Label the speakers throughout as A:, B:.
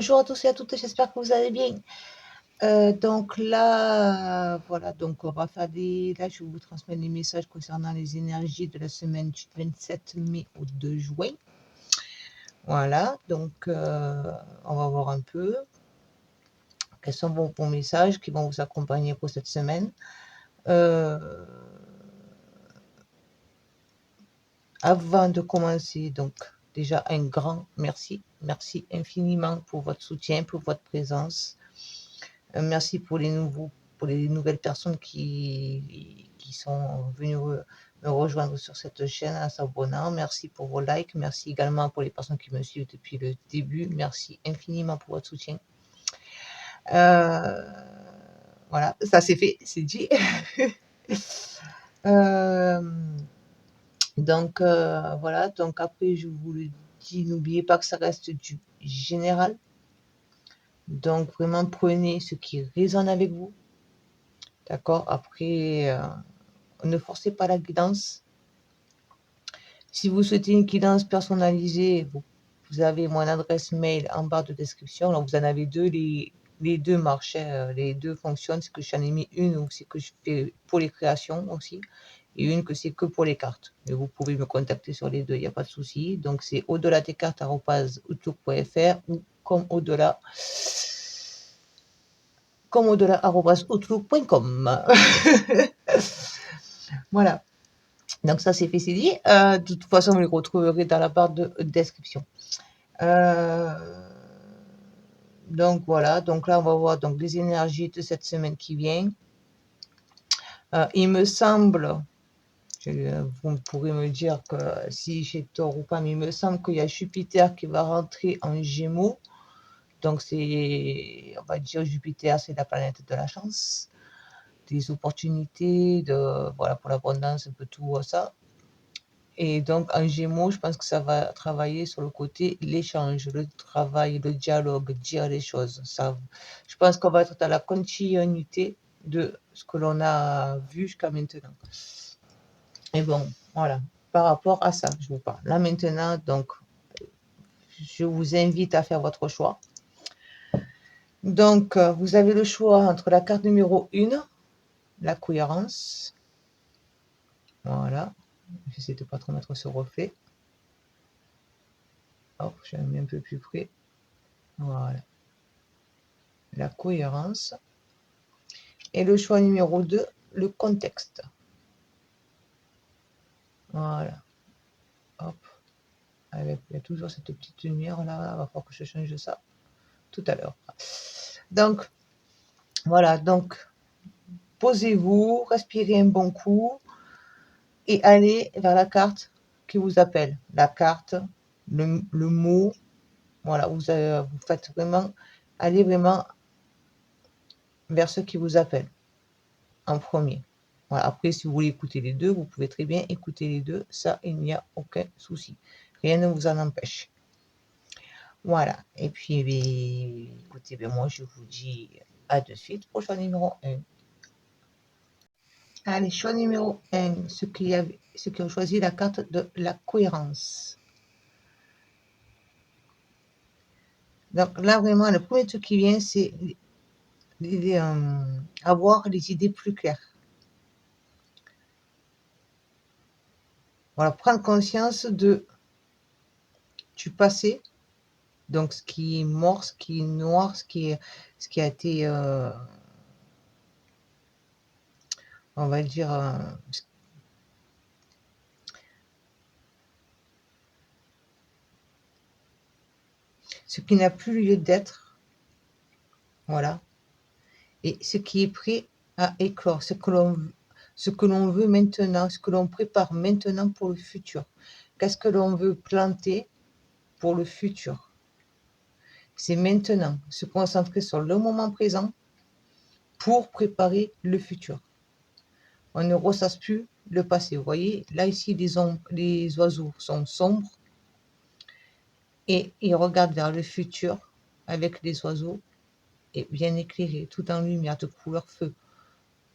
A: Bonjour à tous et à toutes, j'espère que vous allez bien. Donc là, voilà, donc on va faire là, je vais vous transmettre les messages concernant les énergies de la semaine du 27 mai au 2 juin. Voilà, donc on va voir un peu quels sont vos messages qui vont vous accompagner pour cette semaine. Avant de commencer, donc déjà un grand merci. Merci infiniment pour votre soutien, pour votre présence. Merci pour les nouvelles personnes qui sont venues me rejoindre sur cette chaîne en s'abonnant. Merci pour vos likes. Merci également pour les personnes qui me suivent depuis le début. Merci infiniment pour votre soutien. Voilà, ça c'est fait, c'est dit. Donc voilà, donc après je vous le dis, n'oubliez pas que ça reste du général. Donc vraiment prenez ce qui résonne avec vous. D'accord? Après, ne forcez pas la guidance. Si vous souhaitez une guidance personnalisée, vous avez mon adresse mail en barre de description. Là, vous en avez deux. Les deux marchent, les deux fonctionnent. C'est que j'en ai mis une aussi que je fais pour les créations aussi. Et une que c'est que pour les cartes. Mais vous pouvez me contacter sur les deux, il n'y a pas de souci. Donc c'est au-delà-des-cartes@outlook.fr ou comme au-delà@outlook.com. Voilà. Donc ça c'est fait, c'est dit. De toute façon, vous les retrouverez dans la barre de description. Donc voilà, donc là on va voir donc les énergies de cette semaine qui vient. Il me semble, vous pourrez me dire que si j'ai tort ou pas, mais il me semble qu'il y a Jupiter qui va rentrer en Gémeaux. Donc c'est, on va dire Jupiter, c'est la planète de la chance, des opportunités, voilà, pour l'abondance, un peu tout ça. Et donc, en Gémeaux, je pense que ça va travailler sur le côté l'échange, le travail, le dialogue, dire les choses. Ça, je pense qu'on va être dans la continuité de ce que l'on a vu jusqu'à maintenant. Et bon, voilà, par rapport à ça, je vous parle. Là maintenant, donc, je vous invite à faire votre choix. Donc, vous avez le choix entre la carte numéro 1, la cohérence. Voilà, j'essaie de ne pas trop mettre ce reflet. Hop, je la mets un peu plus près. Voilà. La cohérence. Et le choix numéro 2, le contexte. Voilà. Hop. Avec, il y a toujours cette petite lumière là. Il va falloir que je change ça tout à l'heure. Donc, voilà. Donc, posez-vous, respirez un bon coup et allez vers la carte qui vous appelle. La carte, le mot. Voilà. Vous faites vraiment, allez vraiment vers ce qui vous appelle en premier. Voilà. Après, si vous voulez écouter les deux, vous pouvez très bien écouter les deux. Ça, il n'y a aucun souci. Rien ne vous en empêche. Voilà. Et puis, écoutez, moi, je vous dis à de suite pour choix numéro 1. Allez, choix numéro 1, ceux qui ont choisi la carte de la cohérence. Donc là, vraiment, le premier truc qui vient, c'est avoir les idées plus claires. Voilà, prendre conscience du passé, donc ce qui est mort, ce qui est noir, ce qui a été, on va dire, ce qui n'a plus lieu d'être, voilà, et ce qui est prêt à éclore, ce que l'on veut maintenant, ce que l'on prépare maintenant pour le futur. Qu'est-ce que l'on veut planter pour le futur? C'est maintenant, se concentrer sur le moment présent pour préparer le futur. On ne ressasse plus le passé. Vous voyez, là ici, les oiseaux sont sombres et ils regardent vers le futur avec les oiseaux et bien éclairé, tout en lumière de couleur feu.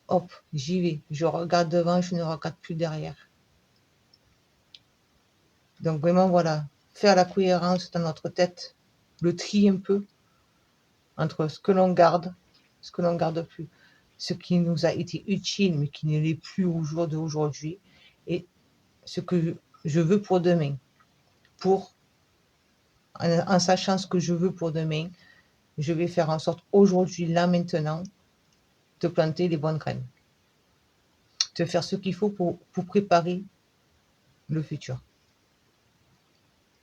A: Hop, j'y vais. Je regarde devant, je ne regarde plus derrière. Donc vraiment, voilà, faire la cohérence dans notre tête, le tri un peu entre ce que l'on garde, ce que l'on garde plus, ce qui nous a été utile mais qui ne l'est plus au jour d'aujourd'hui, et ce que je veux pour demain. En sachant ce que je veux pour demain, je vais faire en sorte aujourd'hui, là, maintenant, de planter les bonnes graines. De faire ce qu'il faut pour préparer le futur.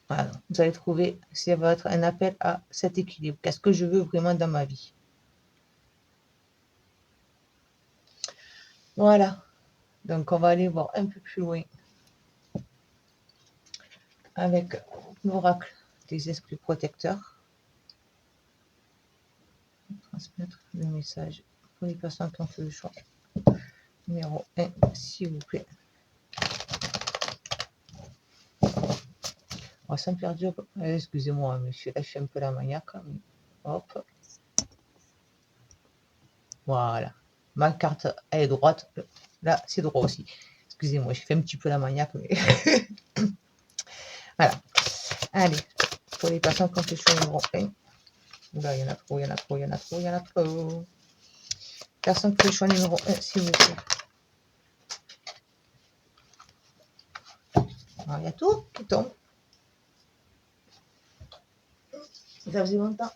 A: Voilà. Vous allez trouver, ça va être un appel à cet équilibre. Qu'est-ce que je veux vraiment dans ma vie? Voilà. Donc, on va aller voir un peu plus loin avec l'oracle des esprits protecteurs. Transmettre le message pour les personnes qui ont fait le choix. Numéro 1, s'il vous plaît. Oh, sans perdre, excusez-moi, mais je suis un peu la maniaque. Hop. Voilà. Ma carte, elle est droite. Là, c'est droit aussi. Excusez-moi, je fais un petit peu la maniaque, mais voilà. Allez, pour les personnes qui ont fait le choix numéro 1. Oula, il y en a trop, il y en a trop, il y en a trop, il y en a trop. Personne qui fait le choix numéro 1, s'il vous plaît. Alors, il y a tout qui tombe. Ça faisait longtemps.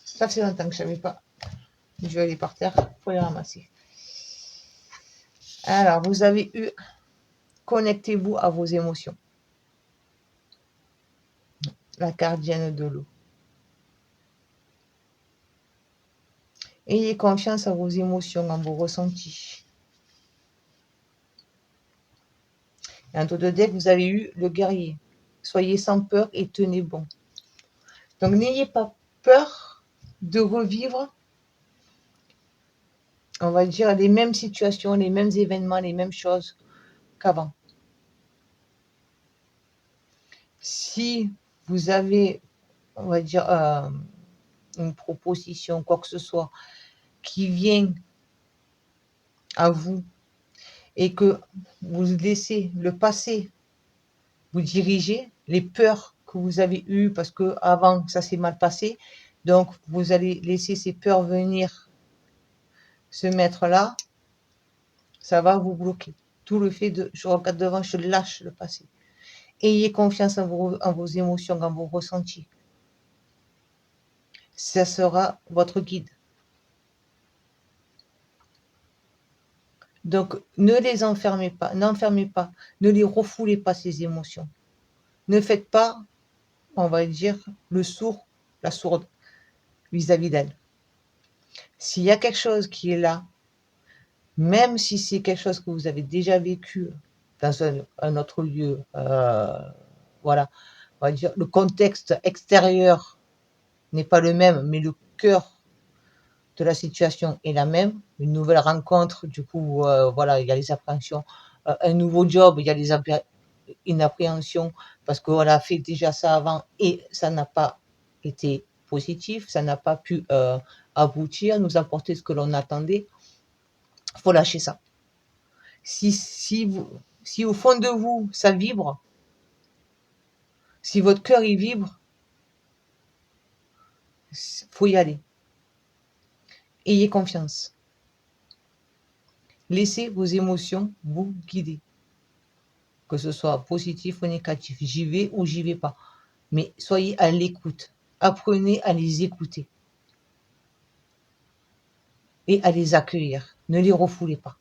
A: Ça faisait longtemps que je ne savais pas. Je vais aller par terre pour les ramasser. Alors, vous avez eu connectez-vous à vos émotions. La gardienne de l'eau. Ayez confiance à vos émotions, en vos ressentis. Et en tour de deck, vous avez eu le guerrier. Soyez sans peur et tenez bon. Donc, n'ayez pas peur de revivre, on va dire, les mêmes situations, les mêmes événements, les mêmes choses qu'avant. Si vous avez, on va dire, une proposition, quoi que ce soit, qui vient à vous et que vous laissez le passé vous diriger, les peurs que vous avez eues parce que avant ça s'est mal passé, donc vous allez laisser ces peurs venir se mettre là, ça va vous bloquer. Tout le fait de je regarde devant, je lâche le passé. Ayez confiance en vos émotions, en vos ressentis. Ça sera votre guide. Donc, ne les enfermez pas, n'enfermez pas, ne les refoulez pas, ces émotions. Ne faites pas, on va dire, le sourd, la sourde vis-à-vis d'elles. S'il y a quelque chose qui est là, même si c'est quelque chose que vous avez déjà vécu dans un autre lieu, voilà, on va dire, le contexte extérieur n'est pas le même, mais le cœur de la situation est la même. Une nouvelle rencontre, du coup, voilà, il y a les appréhensions. Un nouveau job, il y a une appréhension parce qu'on a fait déjà ça avant et ça n'a pas été positif, ça n'a pas pu aboutir, nous apporter ce que l'on attendait. Il faut lâcher ça. Si au fond de vous, ça vibre, si votre cœur y vibre, faut y aller. Ayez confiance. Laissez vos émotions vous guider. Que ce soit positif ou négatif. J'y vais ou j'y vais pas. Mais soyez à l'écoute. Apprenez à les écouter. Et à les accueillir. Ne les refoulez pas.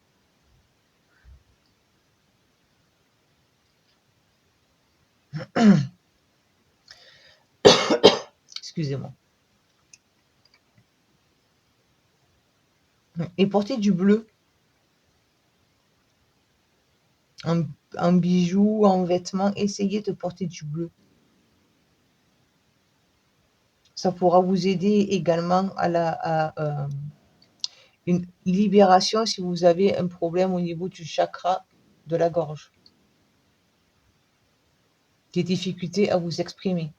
A: Excusez-moi. Et portez du bleu. En bijoux, en vêtements, essayez de porter du bleu. Ça pourra vous aider également à une libération si vous avez un problème au niveau du chakra de la gorge. Des difficultés à vous exprimer.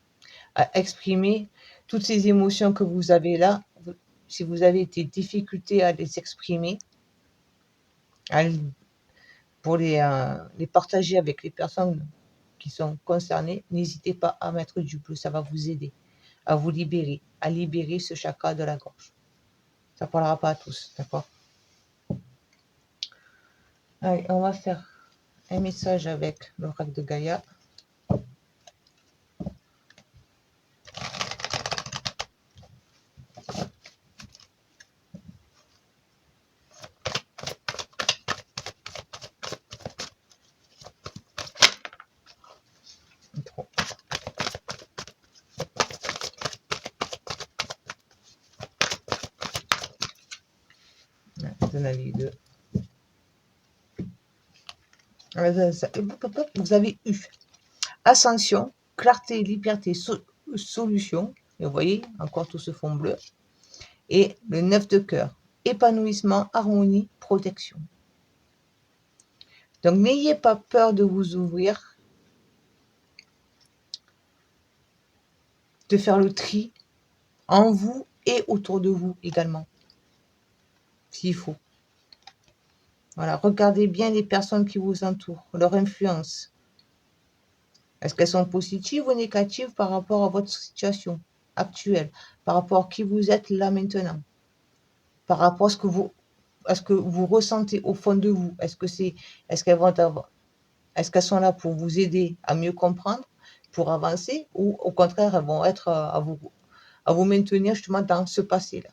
A: À exprimer toutes ces émotions que vous avez là. Si vous avez des difficultés à les exprimer, pour les partager avec les personnes qui sont concernés, n'hésitez pas à mettre du bleu, ça va vous aider à vous libérer, à libérer ce chakra de la gorge. Ça ne parlera pas à tous, d'accord? Allez, on va faire un message avec l'oracle de Gaïa. Trop. Les deux. Vous avez eu ascension, clarté, liberté, solution. Et vous voyez, encore tout ce fond bleu. Et le 9 de cœur, épanouissement, harmonie, protection. Donc, n'ayez pas peur de vous ouvrir, de faire le tri en vous et autour de vous également, s'il faut. Voilà, regardez bien les personnes qui vous entourent, leur influence. Est-ce qu'elles sont positives ou négatives par rapport à votre situation actuelle, par rapport à qui vous êtes là maintenant, par rapport à ce que vous ressentez au fond de vous. Est-ce qu'elles sont là pour vous aider à mieux comprendre, pour avancer, ou au contraire, elles vont être à vous maintenir justement dans ce passé-là.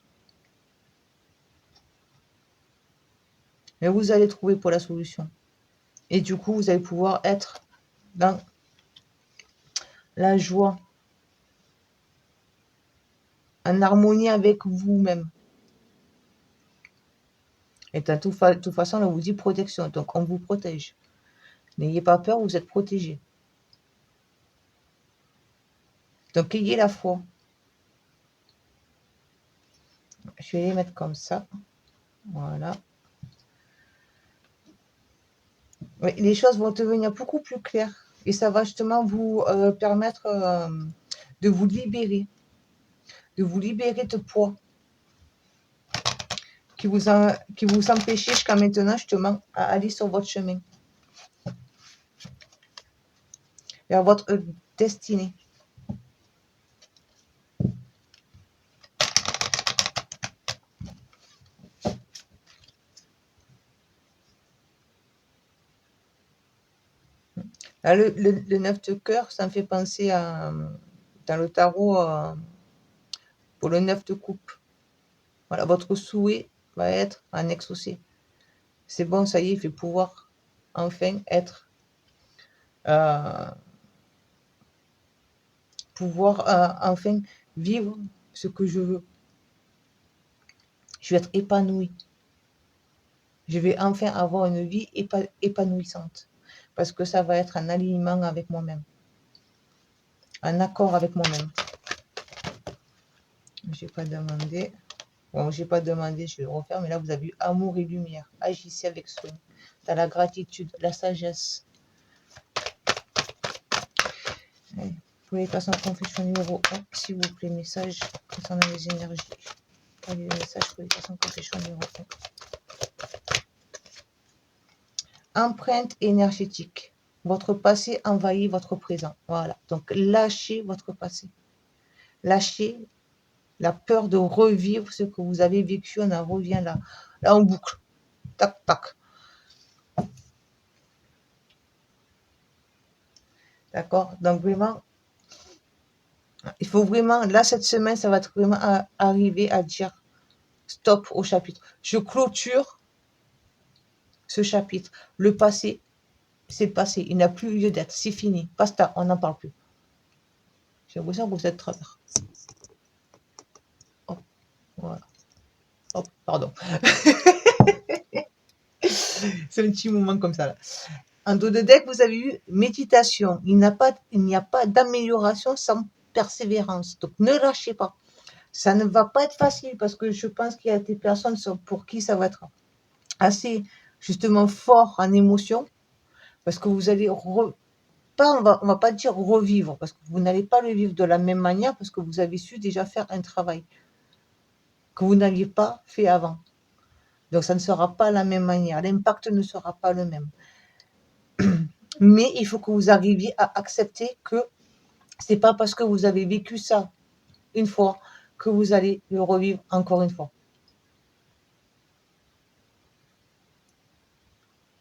A: Mais vous allez trouver pour la solution. Et du coup, vous allez pouvoir être dans la joie, en harmonie avec vous-même. Et de toute façon, on vous dit protection, donc on vous protège. N'ayez pas peur, vous êtes protégé. Donc ayez la foi. Je vais les mettre comme ça. Voilà. Oui, les choses vont devenir beaucoup plus claires. Et ça va justement vous permettre de vous libérer de poids qui vous empêchait jusqu'à maintenant justement à aller sur votre chemin, vers votre destinée. Là, le 9 de cœur, ça me fait penser à, dans le tarot, pour le 9 de coupe. Voilà, votre souhait va être en exaucé. C'est bon, ça y est, je vais pouvoir enfin être, enfin vivre ce que je veux. Je vais être épanouie. Je vais enfin avoir une vie épanouissante. Parce que ça va être en alignement avec moi-même. En accord avec moi-même. Je n'ai pas demandé. Bon, je n'ai pas demandé, je vais le refaire. Mais là, vous avez eu amour et lumière. Agissez avec soin. Dans la gratitude, la sagesse. Allez, pour les personnes confession numéro 1, s'il vous plaît, message concernant les énergies. Allez, le message pour les personnes confession numéro 1. Empreinte énergétique. Votre passé envahit votre présent. Voilà. Donc, lâchez votre passé. Lâchez la peur de revivre ce que vous avez vécu. On en revient là. Là, en boucle. Tac, tac. D'accord? Donc, vraiment, il faut vraiment, là, cette semaine, ça va être vraiment arriver à dire stop au chapitre. Je clôture ce chapitre. Le passé, c'est passé. Il n'a plus lieu d'être. C'est fini. Basta, on n'en parle plus. J'ai l'impression que vous êtes travers. Oh, voilà. Oh, pardon. C'est un petit moment comme ça, là. En dos de deck, vous avez eu méditation. Il n'y a pas d'amélioration sans persévérance. Donc, ne lâchez pas. Ça ne va pas être facile parce que je pense qu'il y a des personnes pour qui ça va être assez, justement, fort en émotion. Parce que vous allez on va pas dire revivre, parce que vous n'allez pas le vivre de la même manière, parce que vous avez su déjà faire un travail que vous n'aviez pas fait avant. Donc ça ne sera pas la même manière, l'impact ne sera pas le même. Mais il faut que vous arriviez à accepter que c'est pas parce que vous avez vécu ça une fois que vous allez le revivre encore une fois.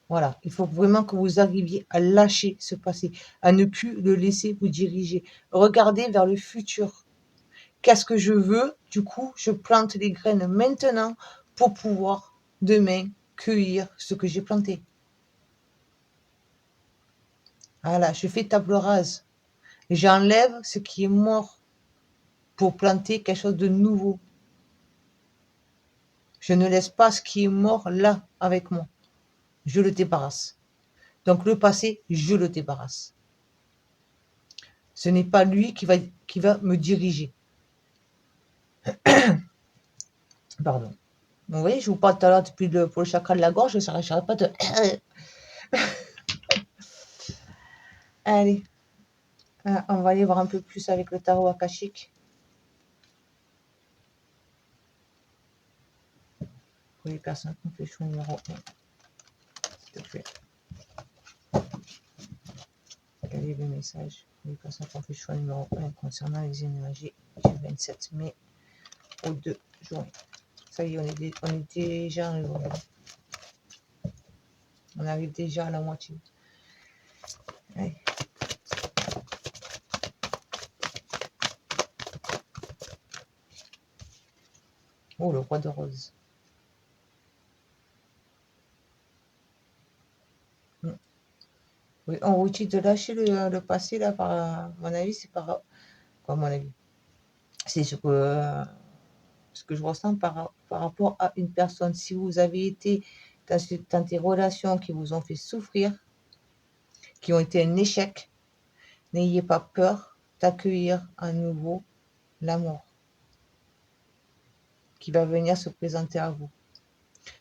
A: Voilà, il faut vraiment que vous arriviez à lâcher ce passé, à ne plus le laisser vous diriger. Regardez vers le futur. Qu'est-ce que je veux? Du coup, je plante les graines maintenant pour pouvoir demain cueillir ce que j'ai planté. Voilà, je fais table rase. J'enlève ce qui est mort pour planter quelque chose de nouveau. Je ne laisse pas ce qui est mort là avec moi. Je le débarrasse. Donc le passé, je le débarrasse. Ce n'est pas lui qui va me diriger. Pardon. Vous voyez, je vous parle tout à l'heure pour le chakra de la gorge, je n'arrêterai pas de... Allez, on va aller voir un peu plus avec le tarot akashique. Pour les personnes qui ont fait le choix numéro 1, s'il te plaît. Quel est le message pour les personnes qui ont fait le choix numéro 1 concernant les énergies du 27 mai au 2 juin? Ça y est, on est déjà arrivé. On arrive déjà à la moitié. Allez. Oh, le roi de rose. Oui, on vous dit de lâcher le passé, là, à mon avis, c'est par... Quoi, à mon avis? C'est ce que je ressens par rapport à une personne. Si vous avez été dans des relations qui vous ont fait souffrir, qui ont été un échec, n'ayez pas peur d'accueillir à nouveau l'amour qui va venir se présenter à vous.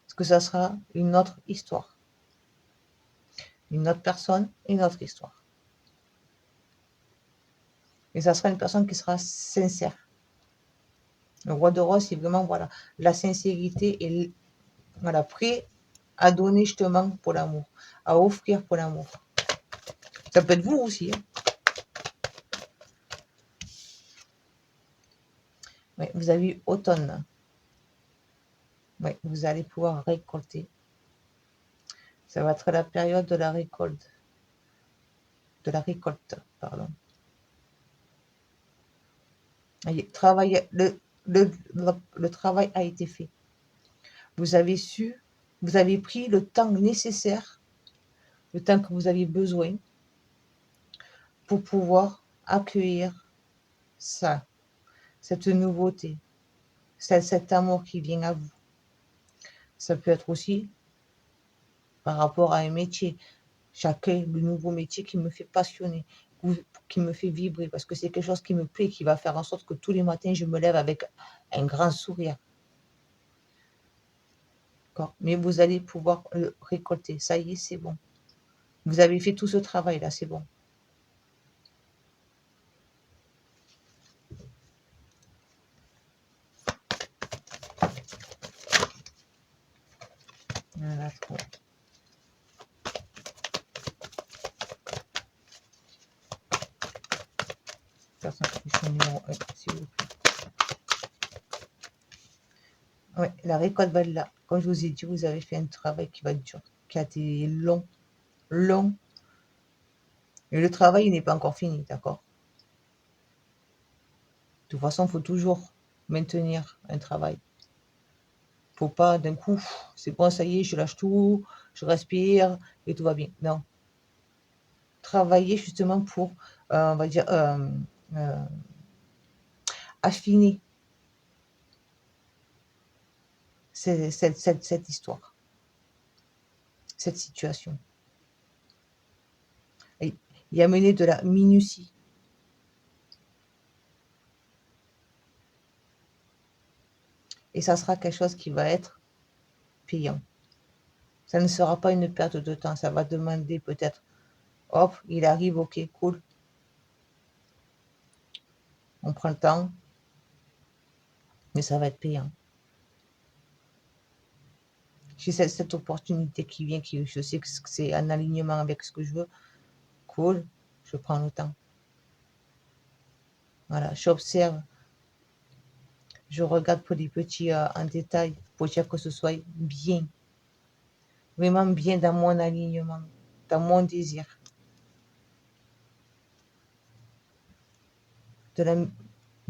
A: Parce que ça sera une autre histoire. Une autre personne, une autre histoire. Et ça sera une personne qui sera sincère. Le roi de rose, c'est vraiment voilà, la sincérité et voilà, prêt à donner justement pour l'amour, à offrir pour l'amour. Ça peut être vous aussi. Hein. Ouais, vous avez eu automne. Ouais, vous allez pouvoir récolter. Ça va être la période de la récolte. De la récolte, pardon. Le travail a été fait. Vous avez vous avez pris le temps nécessaire, le temps que vous aviez besoin pour pouvoir accueillir ça, cette nouveauté, cet amour qui vient à vous. Ça peut être aussi par rapport à un métier. Chacun, le nouveau métier qui me fait passionner, qui me fait vibrer, parce que c'est quelque chose qui me plaît, qui va faire en sorte que tous les matins, je me lève avec un grand sourire. Mais vous allez pouvoir le récolter. Ça y est, c'est bon. Vous avez fait tout ce travail-là, c'est bon. Voilà, trop. Personne numéro 1, s'il vous plaît. Ouais, la récolte va être là. Comme je vous ai dit, vous avez fait un travail qui va être dur, qui a été long, long. Et le travail, il n'est pas encore fini, d'accord? De toute façon, il faut toujours maintenir un travail. Faut pas d'un coup, c'est bon, ça y est, je lâche tout, je respire et tout va bien. Non. Travailler justement pour, on va dire, affiner cette histoire, cette situation. Et y amener de la minutie. Et ça sera quelque chose qui va être payant. Ça ne sera pas une perte de temps. Ça va demander peut-être, hop, il arrive, ok, cool. On prend le temps, mais ça va être payant. J'ai cette opportunité qui vient, je sais que c'est en alignement avec ce que je veux. Cool, je prends le temps. Voilà, j'observe, je regarde pour les petits en détail pour dire que ce soit bien, vraiment bien dans mon alignement, dans mon désir. De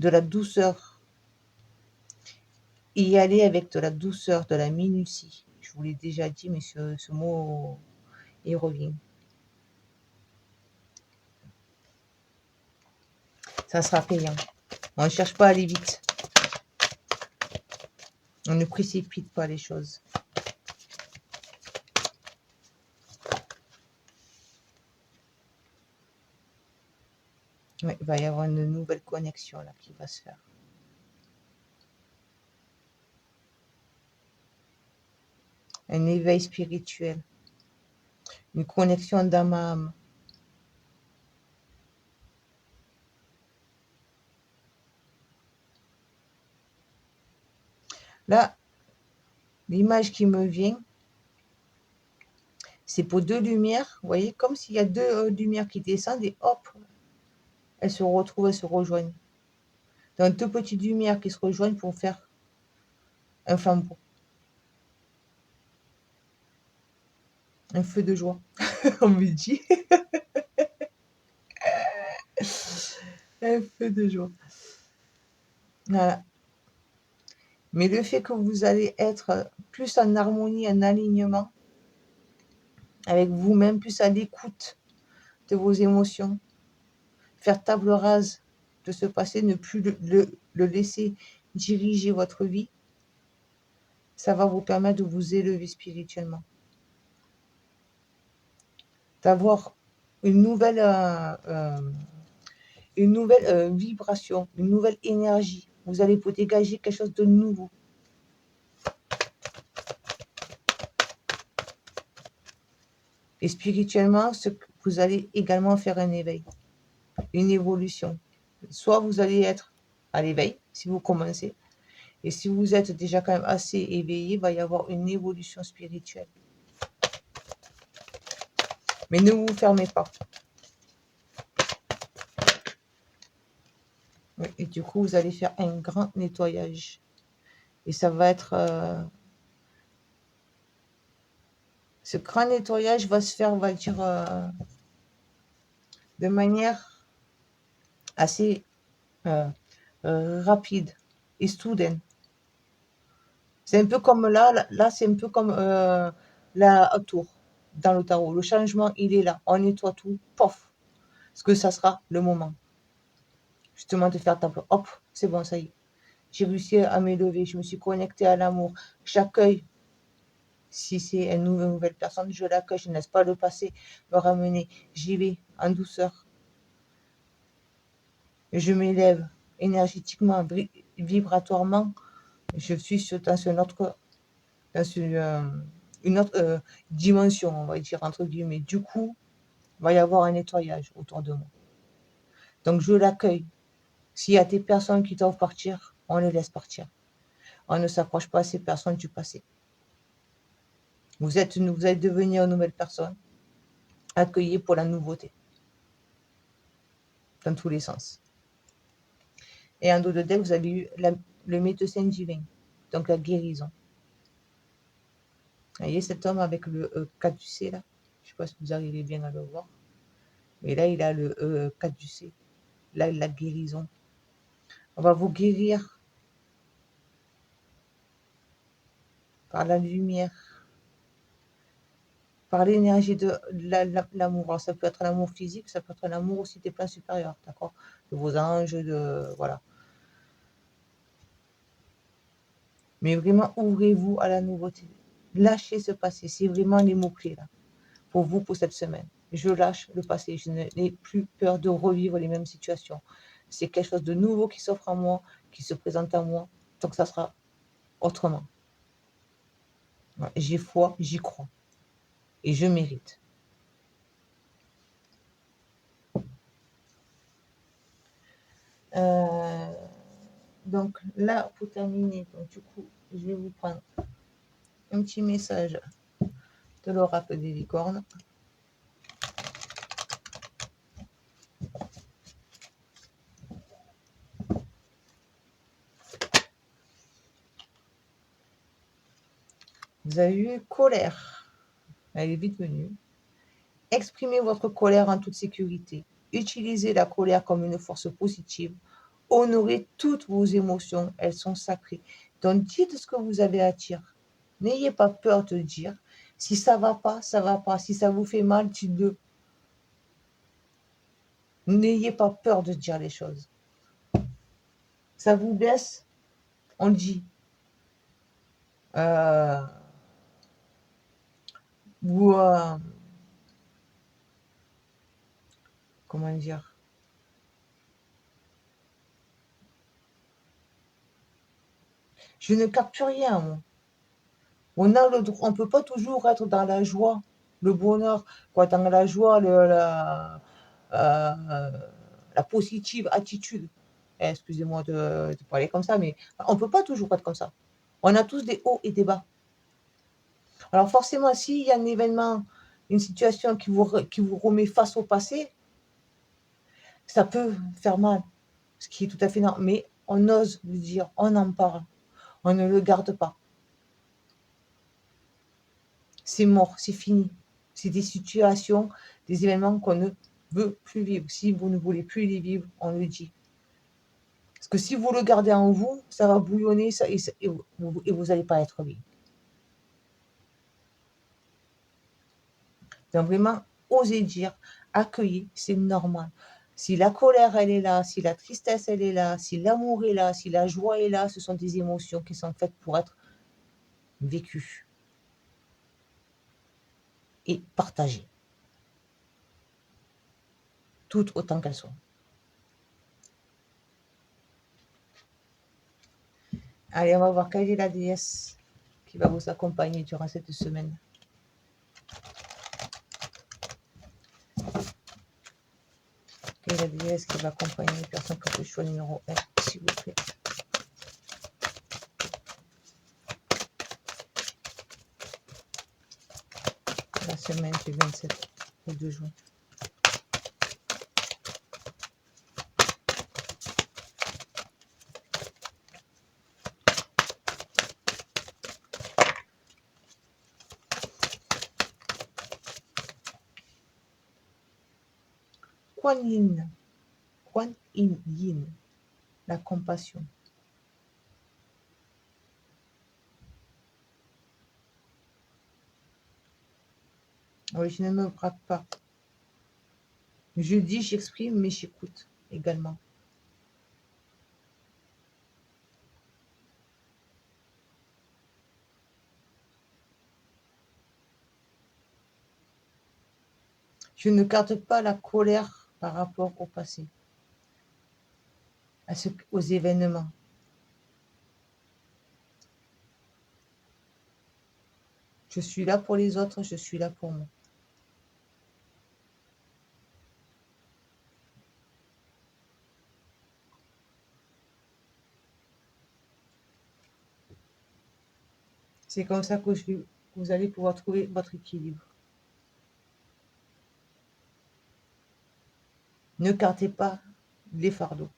A: la douceur. Y aller avec de la douceur, de la minutie. Je vous l'ai déjà dit, mais ce mot, il revient. Ça sera payant. On ne cherche pas à aller vite. On ne précipite pas les choses. Ouais, il va y avoir une nouvelle connexion là qui va se faire. Un éveil spirituel. Une connexion d'âme à âme. Là, l'image qui me vient, c'est pour deux lumières. Vous voyez, comme s'il y a deux lumières qui descendent et hop, elles se retrouvent, elles se rejoignent. Donc deux petites lumières qui se rejoignent pour faire un flambeau. Un feu de joie, on me dit. Un feu de joie. Voilà. Mais le fait que vous allez être plus en harmonie, en alignement avec vous-même, plus à l'écoute de vos émotions, faire table rase de ce passé, ne plus le laisser diriger votre vie, ça va vous permettre de vous élever spirituellement. D'avoir une nouvelle vibration, une nouvelle énergie. Vous allez vous dégager quelque chose de nouveau. Et spirituellement, vous allez également faire un éveil, une évolution. Soit vous allez être à l'éveil, si vous commencez, et si vous êtes déjà quand même assez éveillé, il va y avoir une évolution spirituelle. Mais ne vous fermez pas. Et du coup, vous allez faire un grand nettoyage. Et ça va être... ce grand nettoyage va se faire, on va dire, de manière assez rapide et soudaine. C'est un peu comme là c'est un peu comme la tour dans le tarot. Le changement, il est là. On nettoie tout, pof. Parce que ça sera le moment. Justement, de faire table. Hop, c'est bon, ça y est. J'ai réussi à m'élever. Je me suis connectée à l'amour. J'accueille. Si c'est une nouvelle personne, je l'accueille. Je ne laisse pas le passé me ramener. J'y vais en douceur. Je m'élève énergétiquement, vibratoirement. Je suis dans une autre dimension, on va dire, entre guillemets. Du coup, il va y avoir un nettoyage autour de moi. Donc, je l'accueille. S'il y a des personnes qui doivent partir, on les laisse partir. On ne s'approche pas à ces personnes du passé. Vous allez devenir une nouvelle personne, accueillie pour la nouveauté, dans tous les sens. Et en dos de deck, vous avez eu le médecin divin, donc la guérison. Vous voyez cet homme avec le caducé là? Je ne sais pas si vous arrivez bien à le voir. Mais là, il a le caducé, là, la guérison. On va vous guérir par la lumière, par l'énergie de l'amour. Alors, ça peut être l'amour physique, ça peut être l'amour aussi des plans supérieurs, d'accord? De vos anges, voilà. Mais vraiment, ouvrez-vous à la nouveauté. Lâchez ce passé. C'est vraiment les mots-clés là, pour vous, pour cette semaine. Je lâche le passé. Je n'ai plus peur de revivre les mêmes situations. C'est quelque chose de nouveau qui s'offre à moi, qui se présente à moi. Donc, ça sera autrement. Ouais, j'ai foi, j'y crois. Et je mérite. Donc là, pour terminer, donc, du coup, je vais vous prendre un petit message de l'oracle des licornes. Vous avez eu colère. Elle est vite venue. Exprimez votre colère en toute sécurité. Utilisez la colère comme une force positive. Honorez toutes vos émotions, elles sont sacrées. Donc dites ce que vous avez à dire. N'ayez pas peur de dire. Si ça va pas, ça va pas. Si ça vous fait mal, dites-le. N'ayez pas peur de dire les choses. Ça vous blesse, on le dit. Ou comment dire? Je ne capte rien, moi. On a le droit, on peut pas toujours être dans la joie, le bonheur, quoi, dans la joie, euh, la positive attitude. Excusez-moi de parler comme ça, mais on peut pas toujours être comme ça. On a tous des hauts et des bas. Alors forcément, s'il y a un événement, une situation qui vous remet face au passé, ça peut faire mal, ce qui est tout à fait normal. Mais on ose le dire, on en parle, on ne le garde pas. C'est mort, c'est fini. C'est des situations, des événements qu'on ne veut plus vivre. Si vous ne voulez plus les vivre, on le dit. Parce que si vous le gardez en vous, ça va bouillonner et vous n'allez pas être bien. Donc vraiment, osez dire, accueillir, c'est normal. Si la colère, elle est là, si la tristesse, elle est là, si l'amour est là, si la joie est là, ce sont des émotions qui sont faites pour être vécues et partagées. Toutes autant qu'elles sont. Allez, on va voir quelle est la déesse qui va vous accompagner durant cette semaine. Quelle est la déesse qui va accompagner les personnes qui ont le choix numéro 1, s'il vous plaît. La semaine du 27 au 2 juin. Kuan Yin, la compassion. Oui, je ne me braque pas. Je dis, j'exprime, mais j'écoute également. Je ne garde pas la colère par rapport au passé, aux événements. Je suis là pour les autres, je suis là pour moi. C'est comme ça que vous allez pouvoir trouver votre équilibre. Ne gardez pas les fardeaux.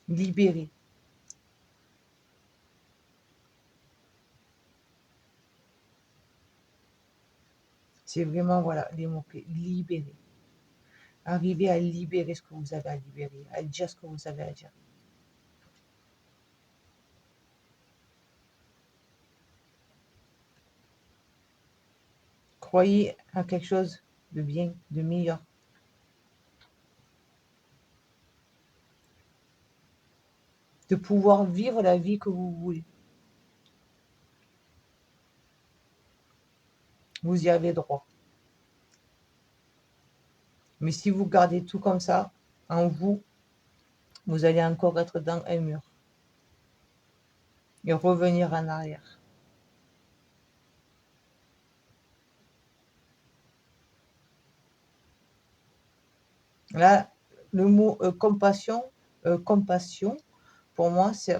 A: Libérez. C'est vraiment, voilà, les mots-clés. Libérer. Arrivez à libérer ce que vous avez à libérer, à dire ce que vous avez à dire. Croyez à quelque chose de bien, de meilleur. De pouvoir vivre la vie que vous voulez. Vous y avez droit. Mais si vous gardez tout comme ça, en vous, vous allez encore être dans un mur. Et revenir en arrière. Là, le mot compassion, pour moi, c'est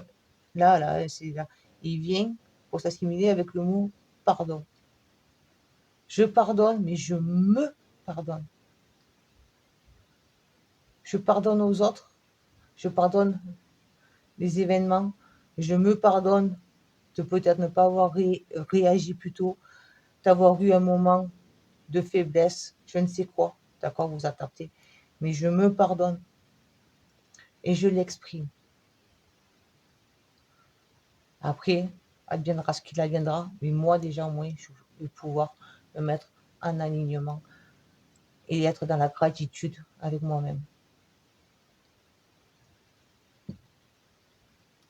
A: c'est là. Il vient pour s'assimiler avec le mot pardon. Je pardonne, mais je me pardonne. Je pardonne aux autres, je pardonne les événements, je me pardonne de peut-être ne pas avoir réagi plus tôt, d'avoir eu un moment de faiblesse, je ne sais quoi, d'accord, vous adaptez. Mais je me pardonne et je l'exprime. Après, adviendra ce qu'il adviendra, mais moi déjà au moins, je vais pouvoir me mettre en alignement et être dans la gratitude avec moi-même.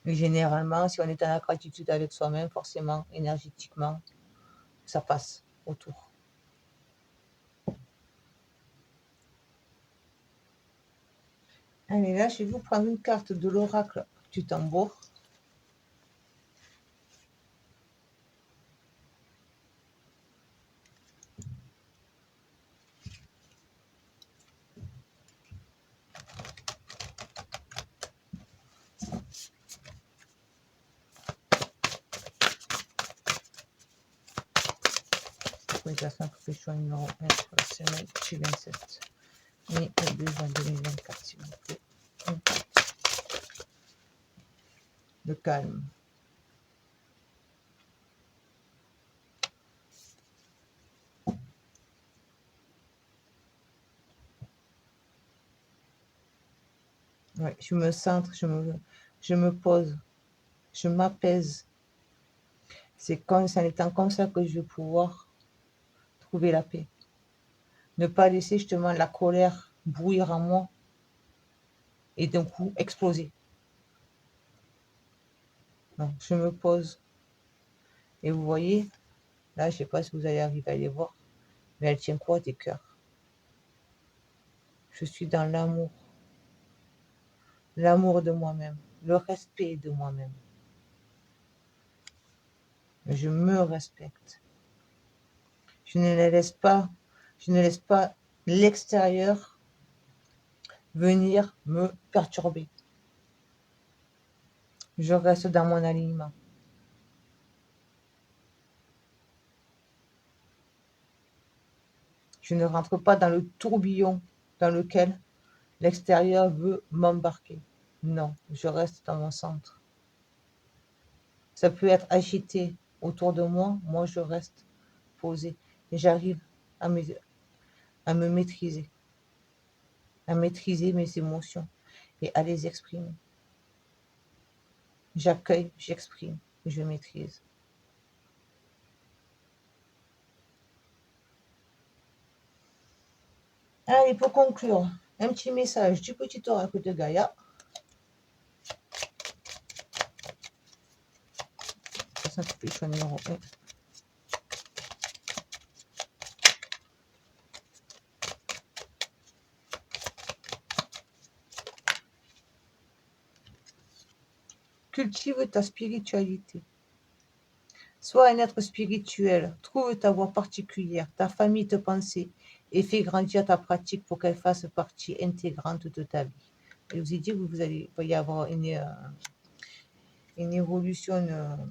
A: Et généralement, si on est dans la gratitude avec soi-même, forcément, énergétiquement, ça passe autour. Allez, là, je vais vous prendre une carte de l'oracle du tambour. Autorisation pour le choix numéro 1 sur la semaine du 27 mai 2 juin 2024, s'il vous plaît. Le calme. Ouais, je me centre, je me pose, je m'apaise. C'est en étant comme ça que je vais pouvoir trouver la paix. Ne pas laisser justement la colère bouillir en moi et d'un coup exploser. Non, je me pose. Et vous voyez, là, je ne sais pas si vous allez arriver à les voir, mais elle tient quoi des cœurs? Je suis dans l'amour. L'amour de moi-même, le respect de moi-même. Je me respecte. Je ne laisse pas l'extérieur venir me perturber. Je reste dans mon alignement. Je ne rentre pas dans le tourbillon dans lequel l'extérieur veut m'embarquer. Non, je reste dans mon centre. Ça peut être agité autour de moi, moi je reste posée et j'arrive à me maîtriser, à maîtriser mes émotions et à les exprimer. J'accueille, j'exprime, je maîtrise. Allez, pour conclure, un petit message du petit oracle de Gaïa. Ça numéro 1. Cultive ta spiritualité. Sois un être spirituel. Trouve ta voie particulière, ta famille te penser et fais grandir ta pratique pour qu'elle fasse partie intégrante de ta vie. Je vous ai dit que il va y avoir une évolution,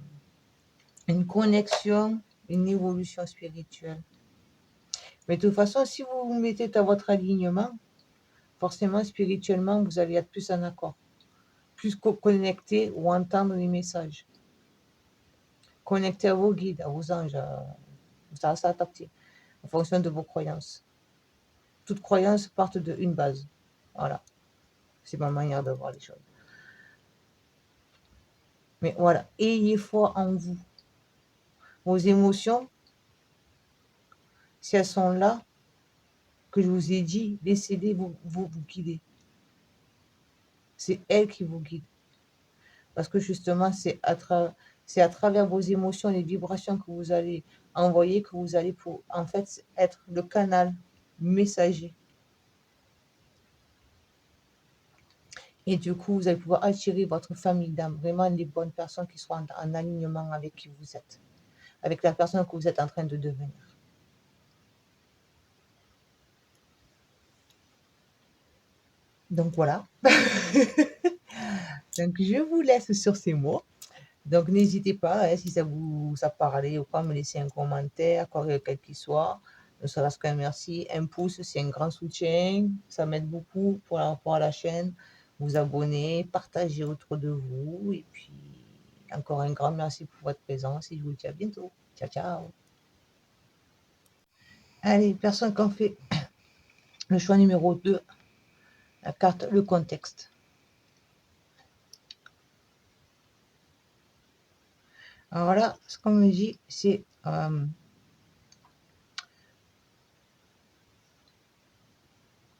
A: une connexion, une évolution spirituelle. Mais de toute façon, si vous vous mettez à votre alignement, forcément, spirituellement, vous allez être plus en accord, plus connecté ou entendre les messages. Connecté à vos guides, à vos anges, ça s'adapter en fonction de vos croyances. Toute croyance part d'une base. Voilà, c'est ma manière de voir les choses. Mais voilà, ayez foi en vous. Vos émotions, si elles sont là, que je vous ai dit, laissez-les vous guider. C'est elles qui vous guident. Parce que justement, c'est à travers vos émotions, les vibrations que vous allez envoyer, que vous allez pour, en fait, être le canal messager. Et du coup, vous allez pouvoir attirer votre famille d'âme, vraiment les bonnes personnes qui seront en alignement avec qui vous êtes, avec la personne que vous êtes en train de devenir. Donc voilà. Donc je vous laisse sur ces mots. Donc n'hésitez pas, hein, si ça vous a parlé ou pas, me laisser un commentaire, quel qu'il soit, ne serait-ce qu'un merci, un pouce, c'est un grand soutien, ça m'aide beaucoup pour rapport à la chaîne. Vous abonner, partager autour de vous, et puis Encore un grand merci pour votre présence et je vous dis à bientôt. Ciao, ciao. Allez, personne qui en fait le choix numéro 2, la carte, le contexte. Alors là, ce qu'on me dit, c'est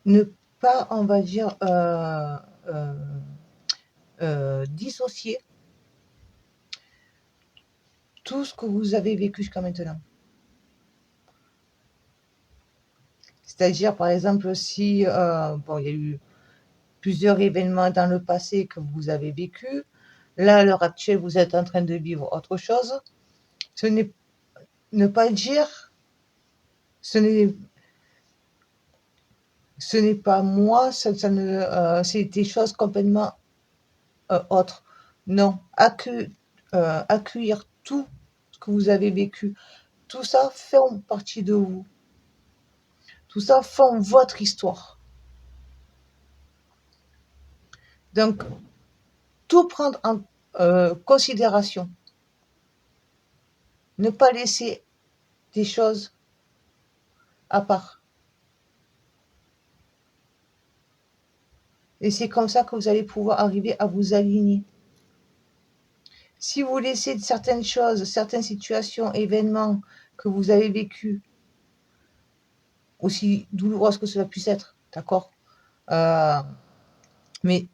A: ne pas, on va dire, dissocier tout ce que vous avez vécu jusqu'à maintenant. C'est-à-dire, par exemple, si bon, il y a eu plusieurs événements dans le passé que vous avez vécu, là, à l'heure actuelle, vous êtes en train de vivre autre chose. Ce n'est ne pas dire, ce n'est pas moi, c'est des choses complètement autres. Non, accueillir tout ce que vous avez vécu. Tout ça fait partie de vous. Tout ça forme votre histoire. Donc, tout prendre en considération. Ne pas laisser des choses à part. Et c'est comme ça que vous allez pouvoir arriver à vous aligner. Si vous laissez certaines choses, certaines situations, événements que vous avez vécus, aussi douloureuses que cela puisse être, d'accord, mais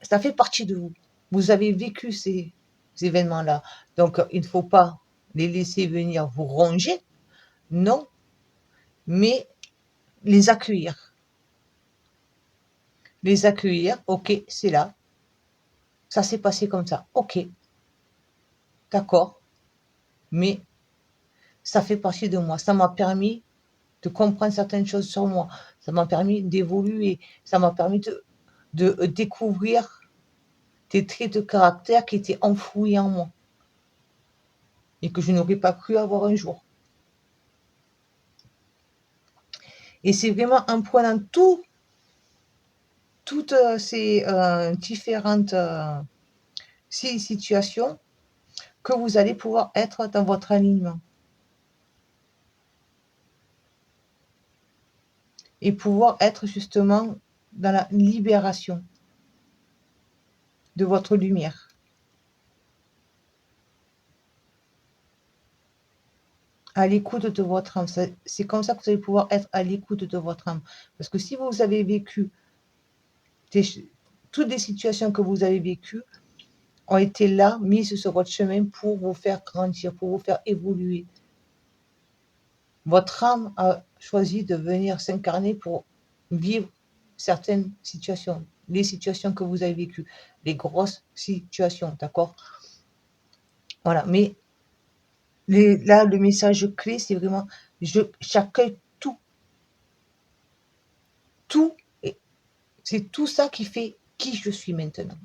A: ça fait partie de vous. Vous avez vécu ces événements-là. Donc, il ne faut pas les laisser venir vous ronger, non, mais les accueillir. Les accueillir, ok, c'est là. Ça s'est passé comme ça, ok, d'accord, mais ça fait partie de moi. Ça m'a permis de comprendre certaines choses sur moi. Ça m'a permis d'évoluer. Ça m'a permis de découvrir des traits de caractère qui étaient enfouis en moi et que je n'aurais pas cru avoir un jour. Et c'est vraiment en prenant toutes ces différentes situations que vous allez pouvoir être dans votre alignement et pouvoir être justement dans la libération de votre lumière. À l'écoute de votre âme. C'est comme ça que vous allez pouvoir être à l'écoute de votre âme. Parce que si vous avez vécu toutes les situations que vous avez vécues ont été là, mises sur votre chemin pour vous faire grandir, pour vous faire évoluer. Votre âme a choisi de venir s'incarner pour vivre certaines situations, les situations que vous avez vécues, les grosses situations, d'accord? Voilà, mais là, le message clé, c'est vraiment, j'accueille tout, et c'est tout ça qui fait qui je suis maintenant.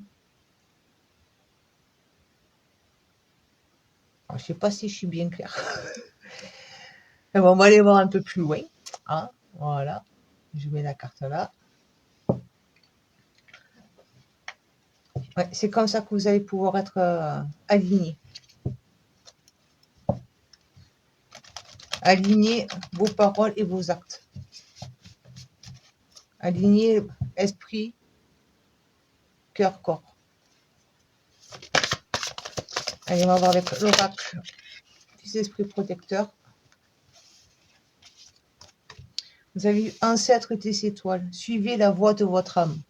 A: Alors, je ne sais pas si je suis bien claire. Bon, on va aller voir un peu plus loin. Hein, voilà, je mets la carte là. Ouais, c'est comme ça que vous allez pouvoir être aligné. Aligner vos paroles et vos actes. Aligner esprit, cœur, corps. Allez, on va voir avec l'oracle des esprits protecteurs. Vous avez eu ancêtre des étoiles. Suivez la voie de votre âme.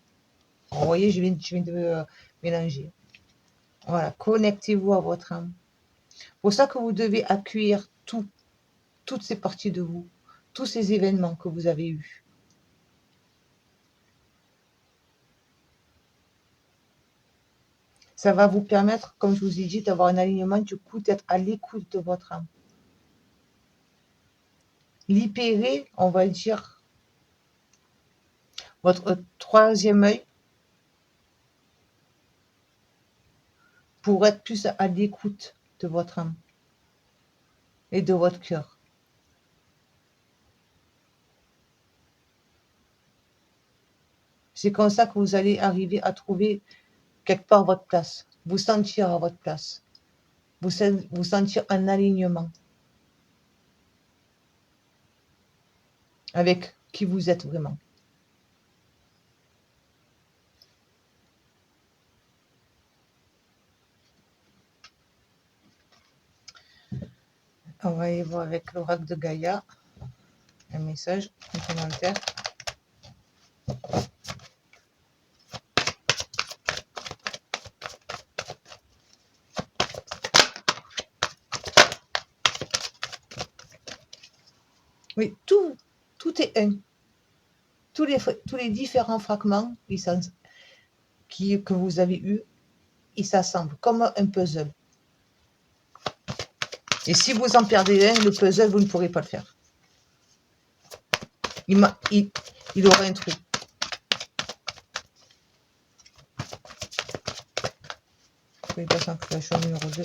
A: Alors, vous voyez, je viens de mélanger. Voilà, connectez-vous à votre âme. C'est pour ça que vous devez accueillir toutes ces parties de vous, tous ces événements que vous avez eus. Ça va vous permettre, comme je vous ai dit, d'avoir un alignement, du coup, d'être à l'écoute de votre âme. Libérer, on va dire, votre troisième œil pour être plus à l'écoute de votre âme et de votre cœur. C'est comme ça que vous allez arriver à trouver quelque part votre place, vous sentir à votre place. vous sentir en alignement avec qui vous êtes vraiment. On va aller voir avec l'oracle de Gaïa. Un message, un commentaire. Oui, tout est un. Tous les différents fragments que vous avez eus, ils s'assemblent comme un puzzle. Et si vous en perdez un, le puzzle, vous ne pourrez pas le faire. Il aura un trou. Concentration numéro 2.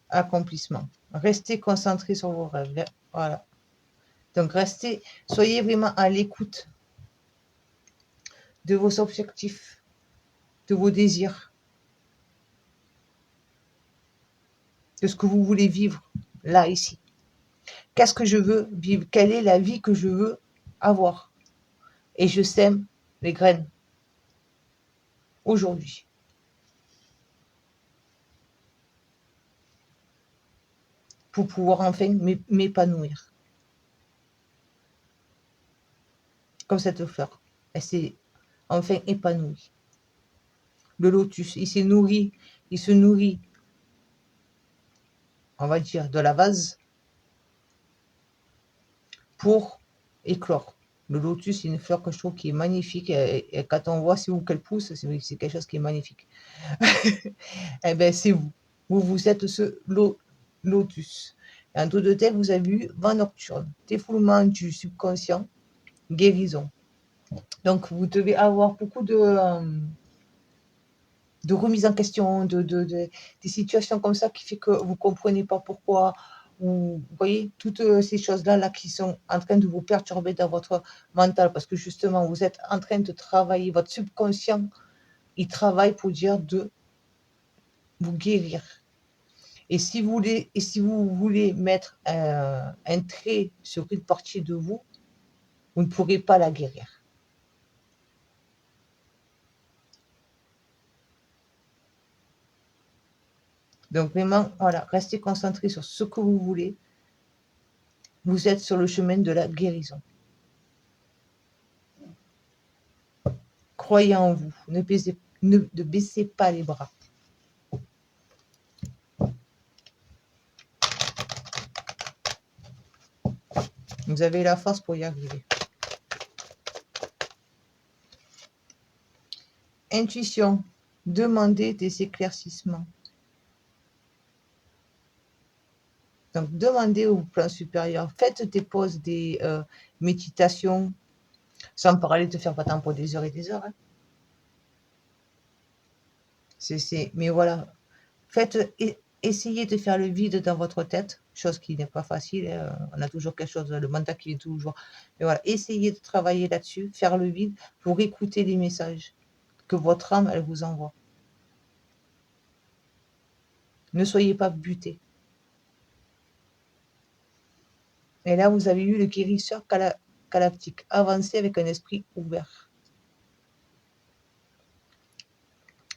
A: Accomplissement. Restez concentré sur vos rêves. Voilà. Donc, soyez vraiment à l'écoute de vos objectifs, de vos désirs, de ce que vous voulez vivre là, ici. Qu'est-ce que je veux vivre? Quelle est la vie que je veux avoir? Et je sème les graines aujourd'hui. Pour pouvoir enfin m'épanouir. Comme cette fleur. Elle s'est enfin épanouie. Le lotus, il se nourrit, on va dire, de la vase pour éclore. Le lotus, c'est une fleur que je trouve qui est magnifique. Et quand on voit qu'elle pousse, c'est quelque chose qui est magnifique. Eh bien, c'est vous. Vous êtes ce lotus. En tout de tel, vous avez eu vent nocturne, défoulement du subconscient, guérison. Donc, vous devez avoir beaucoup de remise en question, des situations comme ça qui fait que vous ne comprenez pas pourquoi. Vous voyez, toutes ces choses-là qui sont en train de vous perturber dans votre mental, parce que justement, vous êtes en train de travailler, votre subconscient, il travaille pour dire de vous guérir. Et si vous voulez mettre un trait sur une partie de vous, vous ne pourrez pas la guérir. Donc vraiment, voilà, restez concentré sur ce que vous voulez. Vous êtes sur le chemin de la guérison. Croyez en vous, ne baissez pas les bras. Vous avez la force pour y arriver. Intuition, demandez des éclaircissements. Donc, demandez au plan supérieur, faites des pauses, des méditations, sans parler de faire pas temps pour des heures et des heures. Hein. Mais voilà, essayez de faire le vide dans votre tête, chose qui n'est pas facile. Hein. On a toujours quelque chose, le mental qui est toujours. Mais voilà, essayez de travailler là-dessus, faire le vide pour écouter les messages que votre âme, elle vous envoie. Ne soyez pas buté. Et là, vous avez eu le guérisseur galactique. Avancez avec un esprit ouvert.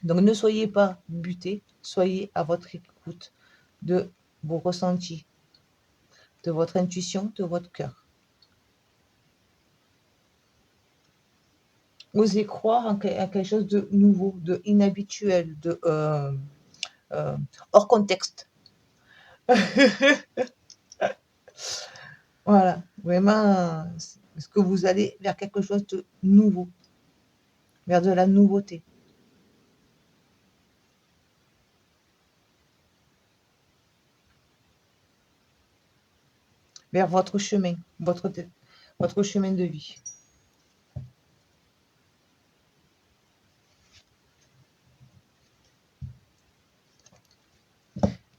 A: Donc, ne soyez pas buté, soyez à votre écoute de vos ressentis, de votre intuition, de votre cœur. Osez croire à quelque chose de nouveau, de inhabituel, de hors contexte. Voilà, vraiment, est-ce que vous allez vers quelque chose de nouveau, vers de la nouveauté. Vers votre chemin, votre chemin de vie.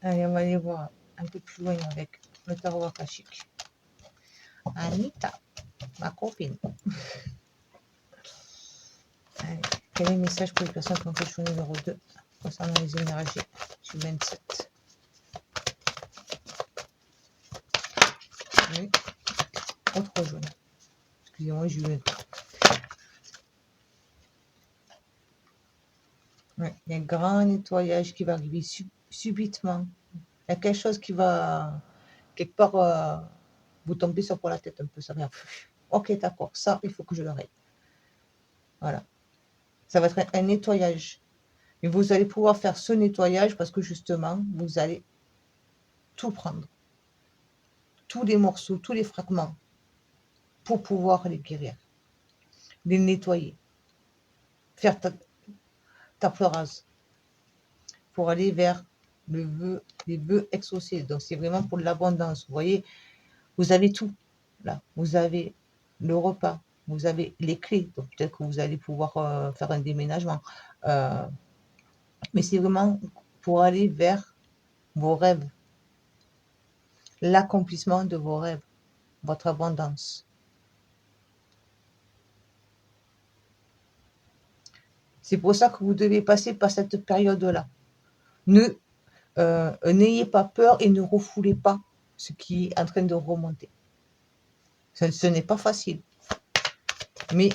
A: Allez, on va aller voir un peu plus loin avec le tarot akashique. Anita, ma copine. Allez, quel est le message pour les personnes qui ont fait le choix numéro 2 concernant les énergies du 27? Oui, autre jaune. Excusez-moi, j'ai eu. Ouais, il y a un grand nettoyage qui va arriver subitement. Il y a quelque chose qui va, quelque part, vous tomber sur la tête un peu, ça va. Ok, d'accord, ça, il faut que je le règle. Voilà. Ça va être un nettoyage. Et vous allez pouvoir faire ce nettoyage parce que justement, vous allez tout prendre. Tous les morceaux, tous les fragments pour pouvoir les guérir, les nettoyer, faire ta phrase pour aller vers les vœux exaucés. Donc, c'est vraiment pour l'abondance. Vous voyez, vous avez tout. Là, vous avez le repas, vous avez les clés. Donc, peut-être que vous allez pouvoir faire un déménagement. Mais c'est vraiment pour aller vers vos rêves, l'accomplissement de vos rêves, votre abondance. C'est pour ça que vous devez passer par cette période-là. N'ayez pas peur et ne refoulez pas ce qui est en train de remonter. Ce n'est pas facile. Mais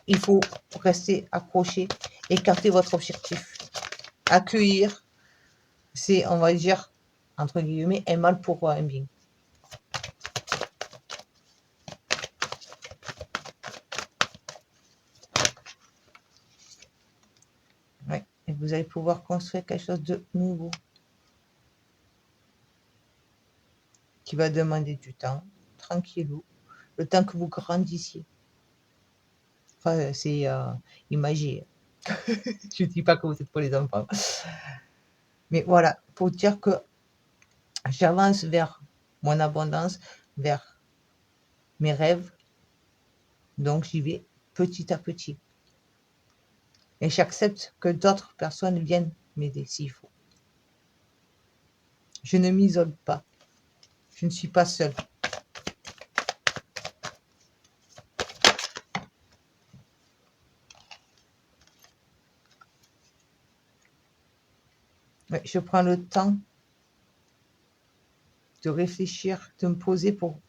A: il faut rester accroché, écarter votre objectif. Accueillir, c'est, on va dire, entre guillemets, un mal pour un bien. Ouais. Et vous allez pouvoir construire quelque chose de nouveau qui va demander du temps, tranquillou, le temps que vous grandissiez. Enfin, c'est imagé. Je ne dis pas que vous êtes pour les enfants. Mais voilà, pour dire que j'avance vers mon abondance, vers mes rêves. Donc, j'y vais petit à petit. Et j'accepte que d'autres personnes viennent m'aider s'il faut. Je ne m'isole pas. Je ne suis pas seule. Ouais, je prends le temps de réfléchir, de me poser pour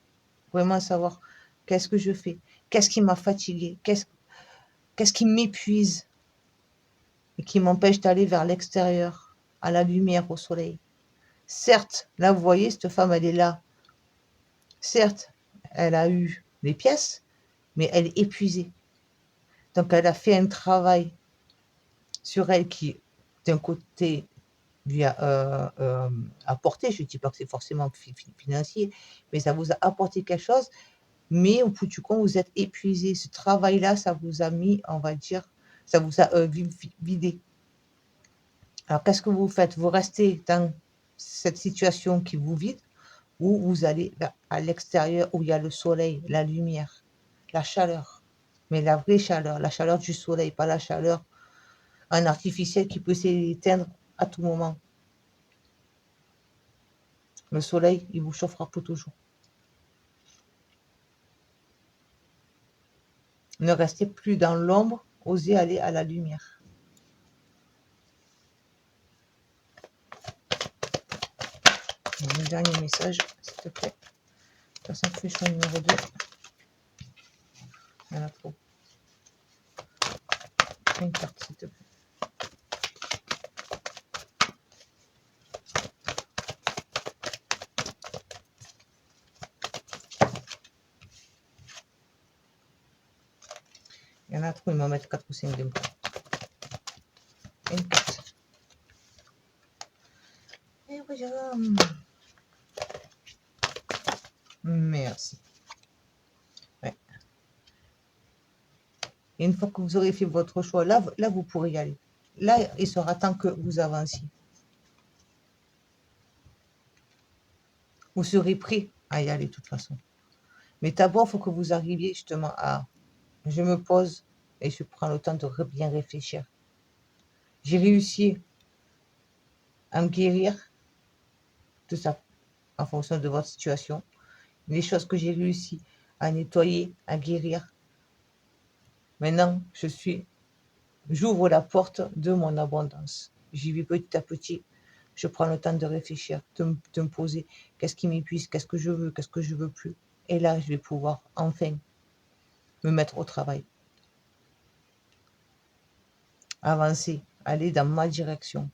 A: vraiment savoir qu'est-ce que je fais, qu'est-ce qui m'a fatiguée, qu'est-ce qui m'épuise et qui m'empêche d'aller vers l'extérieur, à la lumière, au soleil. Certes, là, vous voyez, cette femme, elle est là. Certes, elle a eu des pièces, mais elle est épuisée. Donc, elle a fait un travail sur elle qui, d'un côté, lui a apporté, je ne dis pas que c'est forcément financier, mais ça vous a apporté quelque chose, mais au bout du compte, vous êtes épuisé. Ce travail-là, ça vous a mis, on va dire, ça vous a vidé. Alors, qu'est-ce que vous faites? Vous restez dans cette situation qui vous vide, ou vous allez à l'extérieur où il y a le soleil, la lumière, la chaleur, mais la vraie chaleur, la chaleur du soleil, pas la chaleur en artificiel qui peut s'éteindre à tout moment. Le soleil, il vous chauffera pour toujours. Ne restez plus dans l'ombre, osez aller à la lumière. Un dernier message, s'il te plaît. Personne qui fait choix numéro 2. Il y en a trop. Une carte, s'il te plaît. Il y en a trop, ils m'en mettent 4 ou 5 d'un coup. Une carte. Et voilà. Merci. Ouais. Et une fois que vous aurez fait votre choix, là vous pourrez y aller. Là, il sera temps que vous avanciez. Vous serez prêt à y aller de toute façon. Mais d'abord, il faut que vous arriviez justement à... Je me pose et je prends le temps de bien réfléchir. J'ai réussi à me guérir de ça en fonction de votre situation. Les choses que j'ai réussi à nettoyer, à guérir. Maintenant, j'ouvre la porte de mon abondance. J'y vais petit à petit. Je prends le temps de réfléchir, de me poser. Qu'est-ce qui m'épuise? Qu'est-ce que je veux? Qu'est-ce que je veux plus? Et là, je vais pouvoir enfin me mettre au travail. Avancer, aller dans ma direction.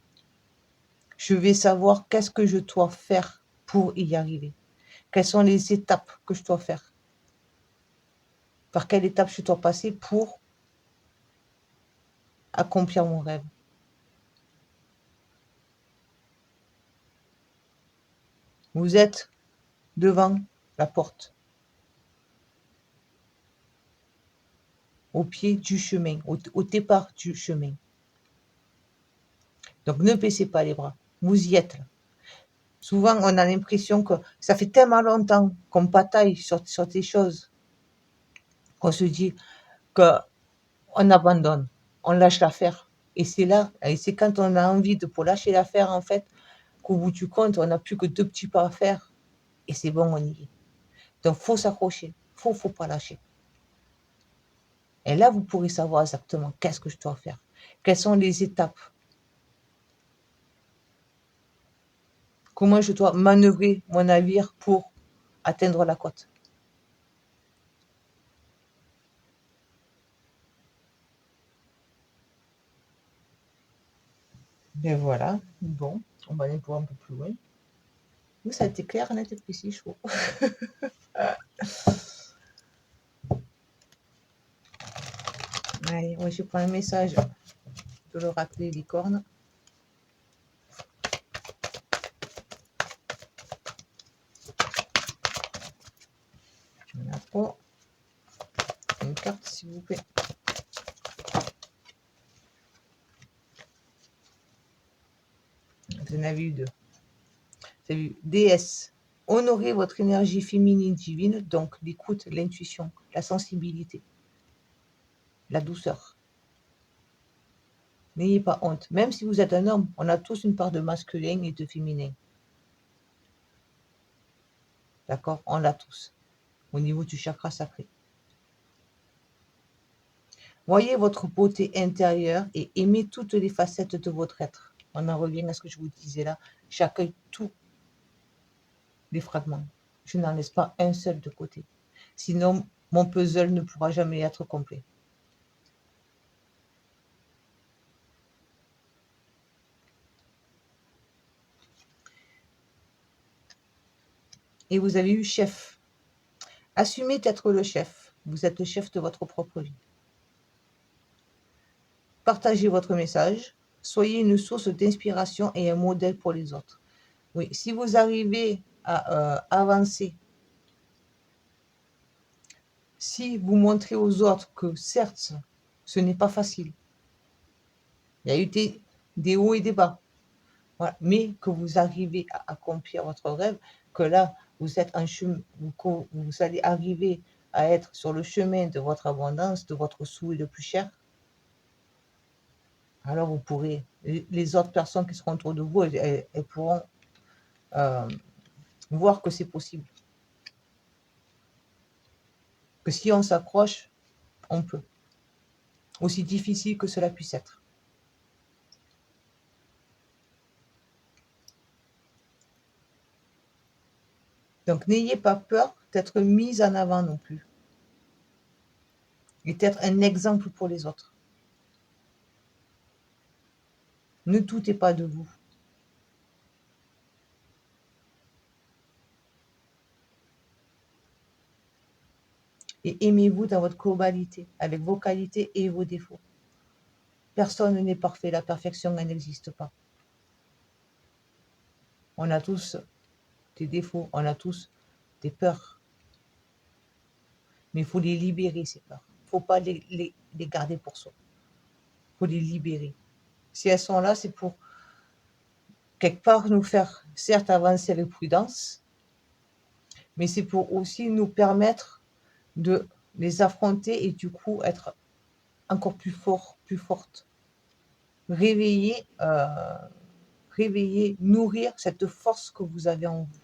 A: Je vais savoir qu'est-ce que je dois faire pour y arriver. Quelles sont les étapes que je dois faire? Par quelle étape je dois passer pour accomplir mon rêve? Vous êtes devant la porte, au pied du chemin, au départ du chemin. Donc ne baissez pas les bras, vous y êtes là. Souvent, on a l'impression que ça fait tellement longtemps qu'on bataille sur des choses qu'on se dit qu'on abandonne, on lâche l'affaire. Et c'est là, et c'est quand on a envie pour lâcher l'affaire, en fait, qu'au bout du compte, on n'a plus que 2 petits pas à faire. Et c'est bon, on y est. Donc, il faut s'accrocher, faut pas lâcher. Et là, vous pourrez savoir exactement qu'est-ce que je dois faire. Quelles sont les étapes. Comment je dois manœuvrer mon navire pour atteindre la côte. Et voilà, bon, on va aller voir un peu plus loin. Oui, ça a été clair, net et précis, je trouve. Allez, moi je prends un message de l'oracle des licornes. Il y en a pas. Une carte, s'il vous plaît. Vous en avez eu 2. Vous avez eu déesse. Honorez votre énergie féminine divine, donc l'écoute, l'intuition, la sensibilité, la douceur. N'ayez pas honte. Même si vous êtes un homme, on a tous une part de masculin et de féminin. D'accord? On l'a tous. Au niveau du chakra sacré. Voyez votre beauté intérieure et aimez toutes les facettes de votre être. On en revient à ce que je vous disais là. J'accueille tous les fragments. Je n'en laisse pas un seul de côté. Sinon, mon puzzle ne pourra jamais être complet. Et vous avez eu chef. Assumez d'être le chef. Vous êtes le chef de votre propre vie. Partagez votre message. Soyez une source d'inspiration et un modèle pour les autres. Oui, si vous arrivez à avancer, si vous montrez aux autres que certes, ce n'est pas facile, il y a eu des hauts et des bas, voilà, mais que vous arrivez à accomplir votre rêve, que là, vous êtes en chemin, vous allez arriver à être sur le chemin de votre abondance, de votre souhait le plus cher, alors vous pourrez, les autres personnes qui seront autour de vous, elles pourront voir que c'est possible. Que si on s'accroche, on peut. Aussi difficile que cela puisse être. Donc n'ayez pas peur d'être mise en avant non plus. Et d'être un exemple pour les autres. Ne doutez pas de vous. Et aimez-vous dans votre globalité, avec vos qualités et vos défauts. Personne n'est parfait, la perfection, elle n'existe pas. On a tous des défauts, on a tous des peurs. Mais il faut les libérer, ces peurs. Il ne faut pas les garder pour soi. Il faut les libérer. Si elles sont là, c'est pour quelque part nous faire, certes, avancer avec prudence, mais c'est pour aussi nous permettre de les affronter et du coup être encore plus fort, plus forte. Réveiller, nourrir cette force que vous avez en vous.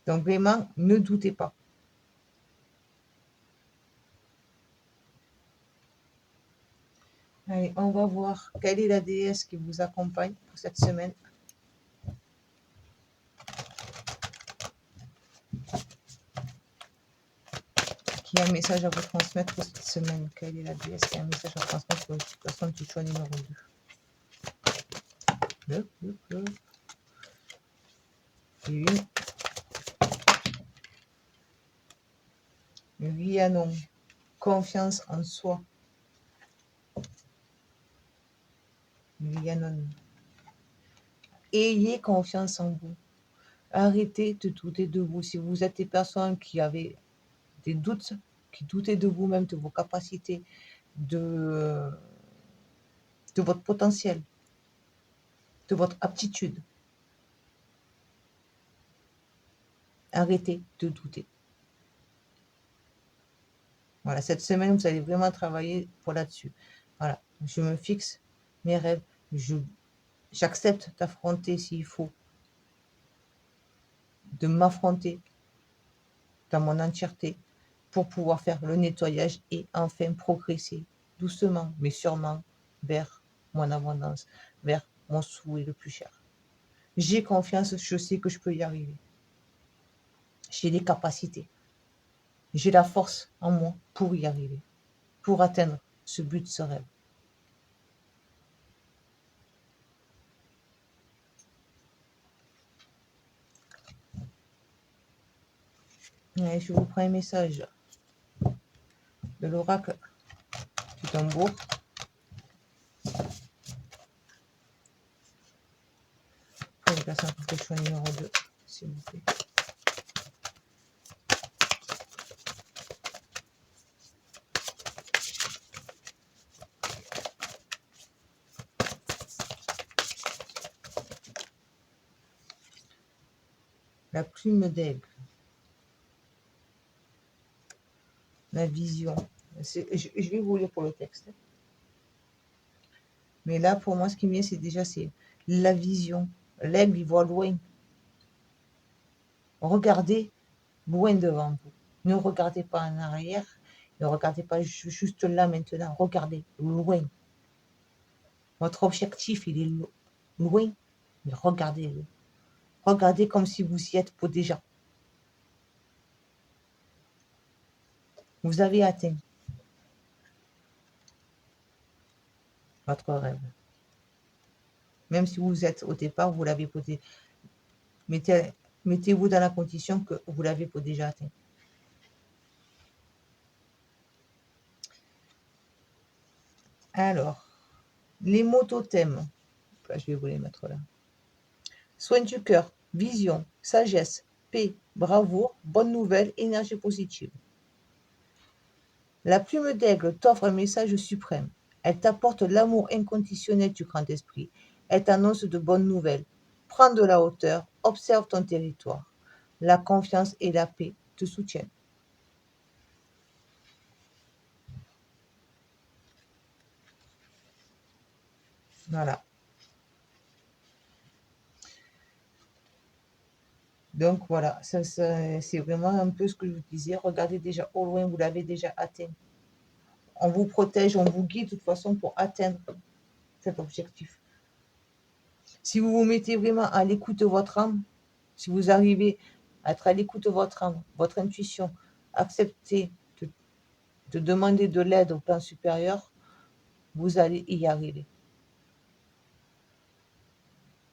A: Donc vraiment, ne doutez pas. Allez, on va voir quelle est la déesse qui vous accompagne pour cette semaine. Qui a un message à vous transmettre pour cette semaine? Quelle est la déesse qui a un message à transmettre pour la situation du choix numéro 2? Oui à non. Confiance en soi. Oui à non. Ayez confiance en vous. Arrêtez de douter de vous. Si vous êtes des personnes qui avaient des doutes, qui doutaient de vous-même, de vos capacités, de votre potentiel, de votre aptitude, arrêtez de douter. Voilà, cette semaine, vous allez vraiment travailler pour là-dessus. Voilà, je me fixe mes rêves, j'accepte d'affronter s'il faut, de m'affronter dans mon entièreté pour pouvoir faire le nettoyage et enfin progresser doucement, mais sûrement vers mon abondance, vers mon souhait le plus cher. J'ai confiance, je sais que je peux y arriver. J'ai les capacités. J'ai la force en moi pour y arriver, pour atteindre ce but, ce rêve. Et je vous prends un message de l'oracle du tambour. Pour les personnes qui ont le choix numéro 2, s'il vous plaît. La plume d'aigle. La vision. Je vais vous lire pour le texte. Mais là, pour moi, ce qui me vient, c'est la vision. L'aigle, il voit loin. Regardez loin devant vous. Ne regardez pas en arrière. Ne regardez pas juste là maintenant. Regardez loin. Votre objectif, il est loin. Mais regardez-le. Regardez comme si vous y êtes pour déjà. Vous avez atteint votre rêve. Même si vous êtes au départ, vous l'avez posé. Mettez-vous dans la condition que vous l'avez déjà atteint. Alors, les mots totems. Là, je vais vous les mettre là. Soin du cœur, vision, sagesse, paix, bravoure, bonne nouvelle, énergie positive. La plume d'aigle t'offre un message suprême. Elle t'apporte l'amour inconditionnel du grand esprit. Elle t'annonce de bonnes nouvelles. Prends de la hauteur, observe ton territoire. La confiance et la paix te soutiennent. Voilà. Donc voilà, ça, c'est vraiment un peu ce que je vous disais. Regardez déjà au loin, vous l'avez déjà atteint. On vous protège, on vous guide de toute façon pour atteindre cet objectif. Si vous vous mettez vraiment à l'écoute de votre âme, si vous arrivez à être à l'écoute de votre âme, votre intuition, accepter de demander de l'aide au plan supérieur, vous allez y arriver.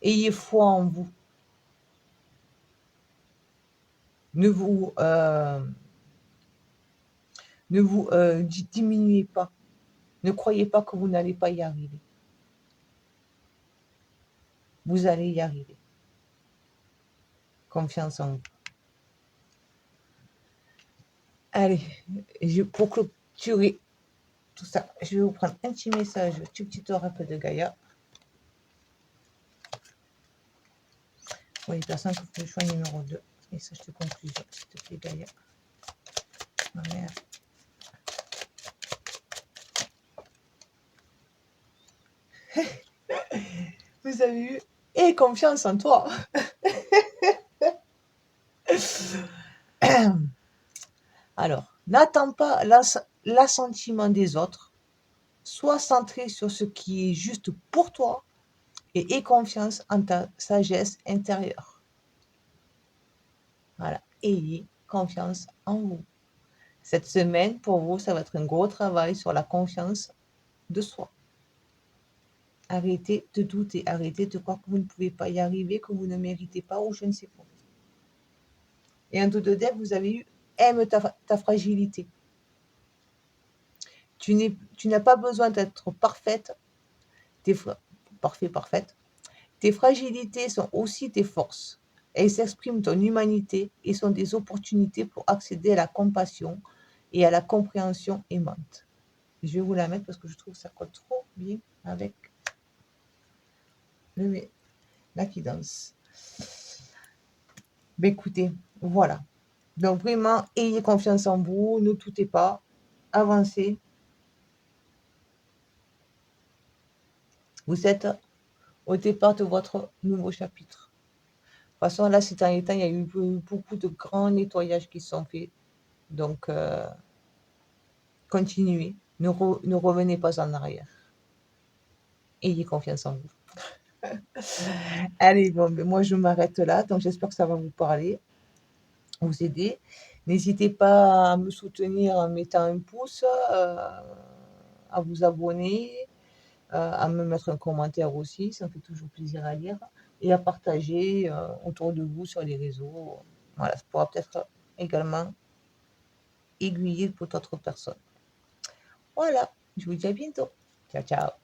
A: Ayez foi en vous. Ne vous diminuez pas. Ne croyez pas que vous n'allez pas y arriver. Vous allez y arriver. Confiance en vous. Allez, pour clôturer tout ça, je vais vous prendre un petit message du petit oracle de Gaïa. Pour les personnes qui font le choix numéro 2. Message de conclusion, s'il te plaît, Gaïa. Ma mère. Vous avez eu. Et confiance en toi. Alors, n'attends pas l'assentiment des autres. Sois centré sur ce qui est juste pour toi et aie confiance en ta sagesse intérieure. Voilà, ayez confiance en vous. Cette semaine, pour vous, ça va être un gros travail sur la confiance de soi. Arrêtez de douter, arrêtez de croire que vous ne pouvez pas y arriver, que vous ne méritez pas ou je ne sais quoi. Et en tout de deck, vous avez eu aime ta fragilité. Tu n'as pas besoin d'être parfaite, parfaite. Tes fragilités sont aussi tes forces. Elles s'expriment ton humanité et sont des opportunités pour accéder à la compassion et à la compréhension aimante. Je vais vous la mettre parce que je trouve que ça colle trop bien avec la guidance. Ben écoutez, voilà. Donc vraiment, ayez confiance en vous, ne doutez pas, avancez. Vous êtes au départ de votre nouveau chapitre. De toute façon, là, ces derniers temps, il y a eu beaucoup de grands nettoyages qui sont faits. Donc, continuez, ne revenez pas en arrière. Ayez confiance en vous. Allez, bon, ben moi, je m'arrête là. Donc, j'espère que ça va vous parler, vous aider. N'hésitez pas à me soutenir en mettant un pouce, à vous abonner, à me mettre un commentaire aussi, ça me fait toujours plaisir à lire, et à partager autour de vous sur les réseaux. Voilà, ça pourra peut-être également aiguiller pour d'autres personnes. Voilà, je vous dis à bientôt. Ciao, ciao.